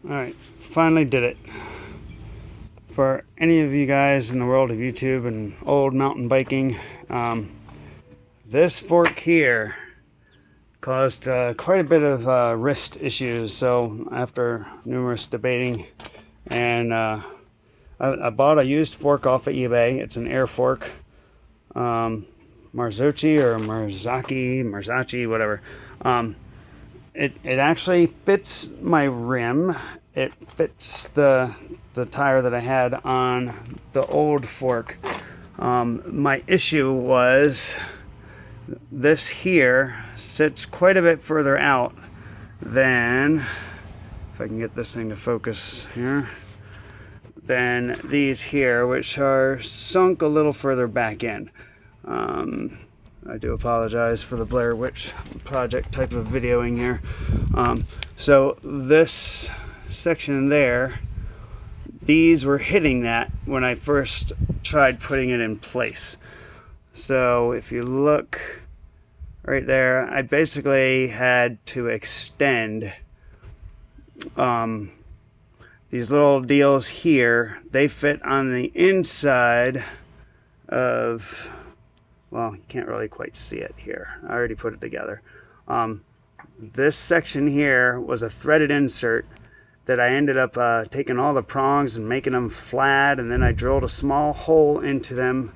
Alright, finally did it. For any of you guys in the world of YouTube and old mountain biking, this fork here caused quite a bit of wrist issues. So after numerous debating, and I bought a used fork off of eBay. It's an air fork, Marzocchi or Marzocchi, whatever. It actually fits my rim. It fits the tire that I had on the old fork. My issue was this here sits quite a bit further out than, if I can get this thing to focus here, than these here, which are sunk a little further back in. I do apologize for the Blair Witch Project type of videoing here. So this section there, these were hitting that when I first tried putting it in place. So if you look right there, I basically had to extend these little deals here. They fit on the inside of, well, you can't really quite see it here. I already put it together. This section here was a threaded insert that I ended up taking all the prongs and making them flat, and then I drilled a small hole into them.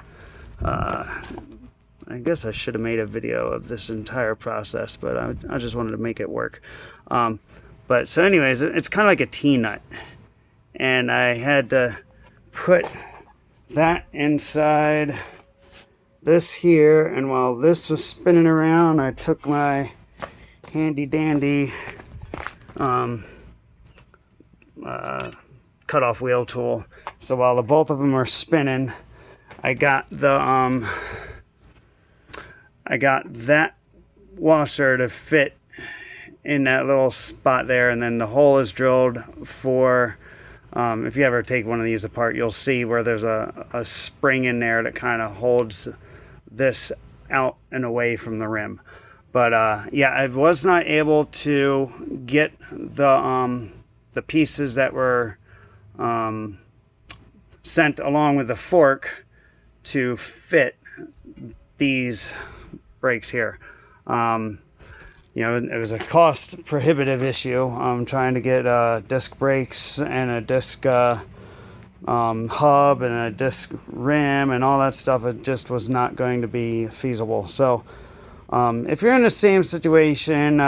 I guess I should have made a video of this entire process, but I just wanted to make it work. But so anyways, it's kind of like a T-nut, and I had to put that inside this here, and while this was spinning around, I took my handy dandy cutoff wheel tool. So while the both of them are spinning, I got that washer to fit in that little spot there, and then the hole is drilled for, if you ever take one of these apart, you'll see where there's a spring in there that kind of holds this out and away from the rim. But yeah, I was not able to get the pieces that were sent along with the fork to fit these brakes here. You know, it was a cost prohibitive issue. Trying to get disc brakes and a disc hub and a disc rim and all that stuff. It just was not going to be feasible. So if you're in the same situation,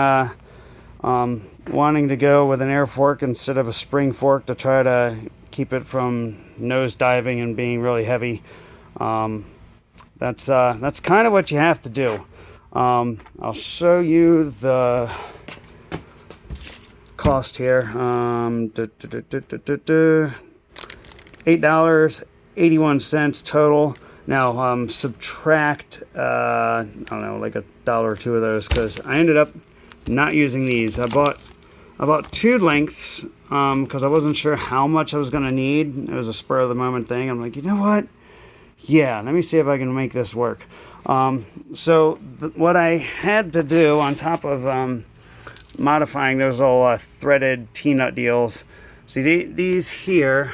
wanting to go with an air fork instead of a spring fork to try to keep it from nose diving and being really heavy, that's kind of what you have to do. I'll show you the cost here. $8.81 total. Now subtract I don't know, like $1 or $2 of those, because I ended up not using these. I bought two lengths because I wasn't sure how much I was going to need. It was a spur of the moment thing. I'm like, you know what? Yeah, let me see if I can make this work. So what I had to do on top of modifying those little threaded T-nut deals, see these here,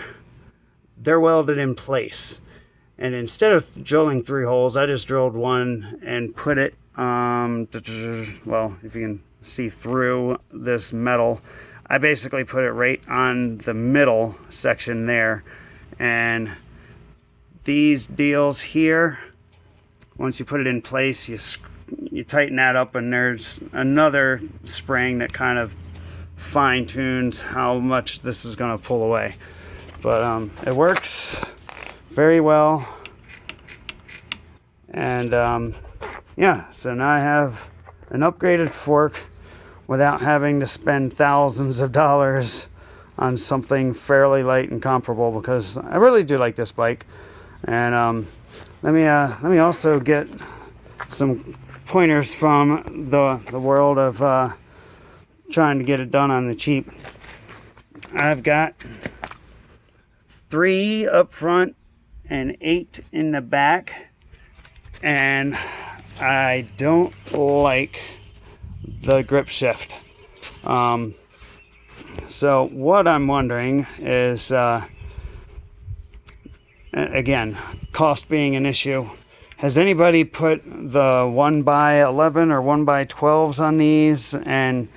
they're welded in place. And instead of drilling 3 holes, I just drilled one and put it, well, if you can see through this metal, I basically put it right on the middle section there. And these deals here, once you put it in place, you tighten that up, and there's another spring that kind of fine tunes how much this is going to pull away. But it works very well. And yeah, so now I have an upgraded fork without having to spend thousands of dollars on something fairly light and comparable, because I really do like this bike. And let me also get some pointers from the world of trying to get it done on the cheap. I've got 3 up front and 8 in the back, and I don't like the grip shift. So what I'm wondering is, again, cost being an issue. Has anybody put the 1x11 or 1x12s on these? And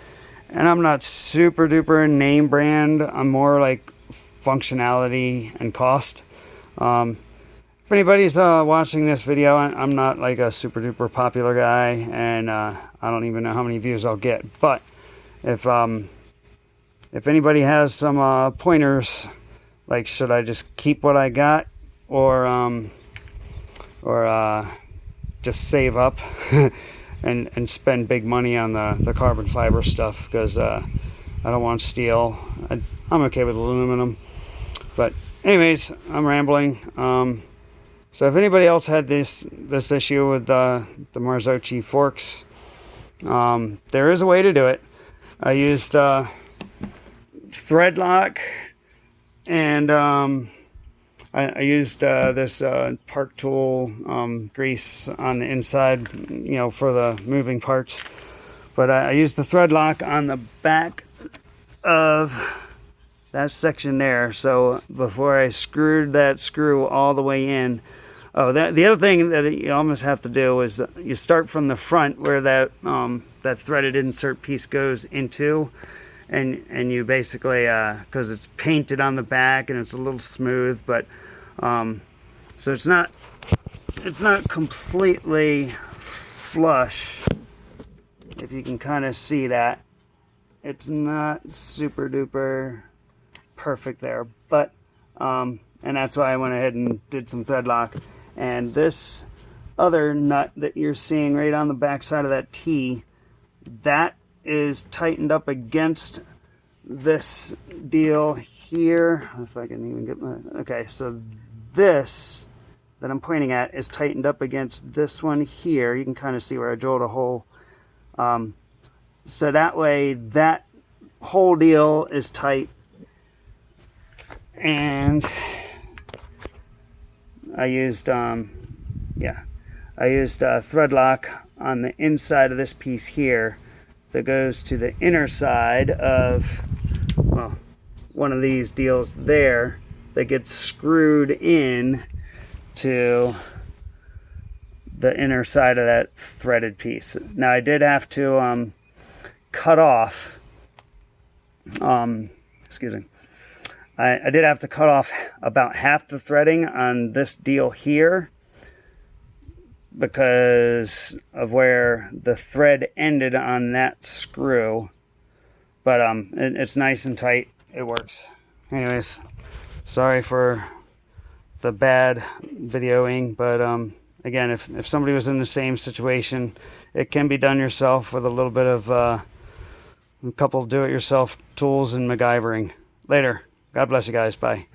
I'm not super duper name brand. I'm more like functionality and cost. If anybody's watching this video, I'm not like a super duper popular guy, and I don't even know how many views I'll get. But if anybody has some pointers, like should I just keep what I got, or just save up and spend big money on the carbon fiber stuff, because I don't want steel. I'm okay with aluminum. But anyways, I'm rambling. So if anybody else had this issue with the Marzocchi forks, there is a way to do it. I used thread lock, and I used this park tool grease on the inside, you know, for the moving parts. But I used the thread lock on the back of that section there. So before I screwed that screw all the way in, the other thing that you almost have to do is you start from the front where that that threaded insert piece goes into, and you basically, because it's painted on the back and it's a little smooth, but so it's not completely flush. If you can kind of see that, it's not super duper perfect there, but and that's why I went ahead and did some thread lock. And this other nut that you're seeing right on the back side of that T, that is tightened up against this deal here. If I can even get my, okay, so this that I'm pointing at is tightened up against this one here. You can kind of see where I drilled a hole. So that way that whole deal is tight. And I used thread lock on the inside of this piece here that goes to the inner side of, well, one of these deals there that gets screwed in to the inner side of that threaded piece. Now I did have to cut off, excuse me, I did have to cut off about half the threading on this deal here because of where the thread ended on that screw. But it's nice and tight. It works. Anyways, sorry for the bad videoing, but again, if somebody was in the same situation, it can be done yourself with a little bit of a couple do-it-yourself tools and MacGyvering. Later. God bless you guys. Bye.